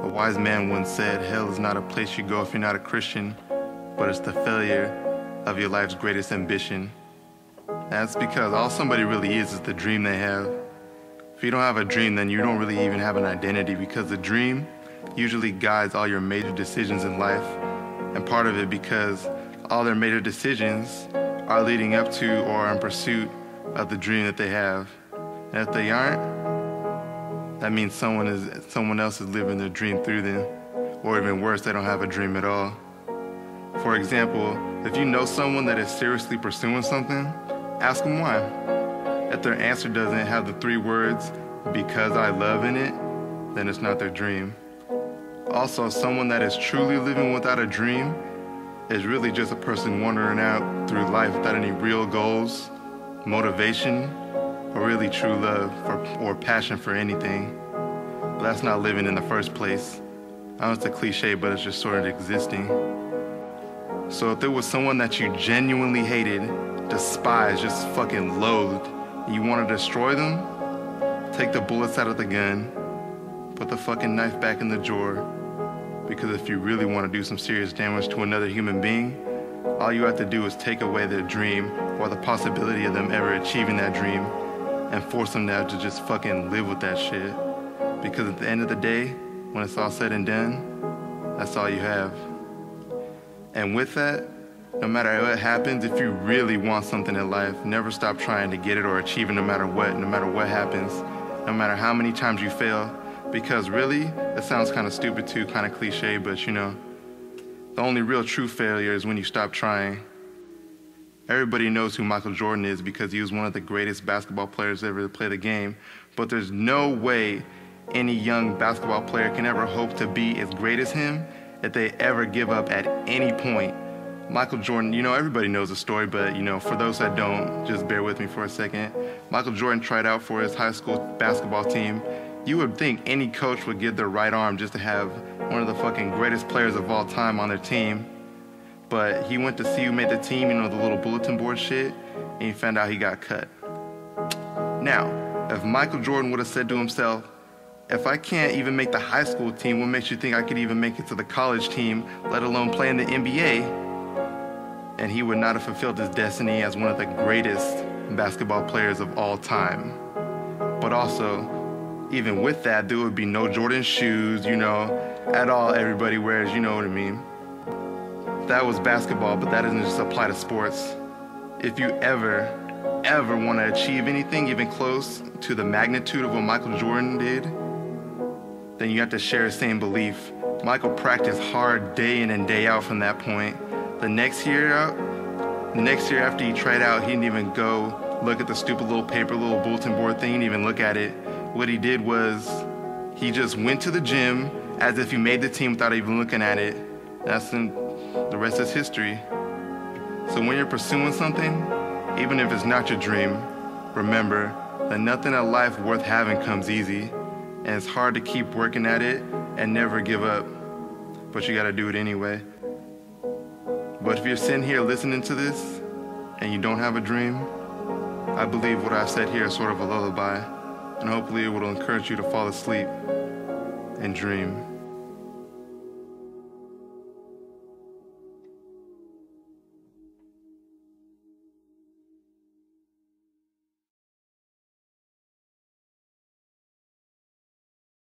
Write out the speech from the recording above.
A wise man once said, hell is not a place you go if you're not a Christian, but it's the failure of your life's greatest ambition. That's because all somebody really is the dream they have. If you don't have a dream, then you don't really even have an identity, because the dream usually guides all your major decisions in life, and part of it because all their major decisions are leading up to or in pursuit of the dream that they have. And if they aren't, that means someone else is living their dream through them, or even worse, they don't have a dream at all. For example, if you know someone that is seriously pursuing something, ask them why. If their answer doesn't have the 3 words, because I love in it, then it's not their dream. Also, someone that is truly living without a dream is really just a person wandering out through life without any real goals, motivation, or really true love or passion for anything. But that's not living in the first place. I know it's a cliche, but it's just sort of existing. So if there was someone that you genuinely hated, despised, just fucking loathed, and you want to destroy them, take the bullets out of the gun, put the fucking knife back in the drawer, because if you really want to do some serious damage to another human being, all you have to do is take away their dream or the possibility of them ever achieving that dream, and force them now to just fucking live with that shit. Because at the end of the day, when it's all said and done, that's all you have. And with that, no matter what happens, if you really want something in life, never stop trying to get it or achieve it no matter what happens, no matter how many times you fail. Because really, it sounds kind of stupid too, kind of cliche, but you know, the only real true failure is when you stop trying. Everybody knows who Michael Jordan is because he was one of the greatest basketball players ever to play the game, but there's no way any young basketball player can ever hope to be as great as him if they ever give up at any point. Michael Jordan, you know, everybody knows the story, but you know, for those that don't, just bear with me for a second. Michael Jordan tried out for his high school basketball team. You would think any coach would give their right arm just to have one of the fucking greatest players of all time on their team. But he went to see who made the team, you know, the little bulletin board shit, and he found out he got cut. Now, if Michael Jordan would have said to himself, if I can't even make the high school team, what makes you think I could even make it to the college team, let alone play in the NBA? And he would not have fulfilled his destiny as one of the greatest basketball players of all time. But also, even with that, there would be no Jordan shoes, you know, at all everybody wears, you know what I mean? That was basketball, but that doesn't just apply to sports. If you ever want to achieve anything even close to the magnitude of what Michael Jordan did, then you have to share the same belief. Michael practiced hard day in and day out from that point. The next year after he tried out, he didn't even go look at the stupid little paper, little bulletin board thing, he didn't even look at it. What he did was, he just went to the gym as if he made the team without even looking at it. The rest is history. So when you're pursuing something, even if it's not your dream, remember that nothing in life worth having comes easy, and it's hard to keep working at it and never give up, but you gotta do it anyway. But if you're sitting here listening to this and you don't have a dream, I believe what I've said here is sort of a lullaby, and hopefully it will encourage you to fall asleep and dream.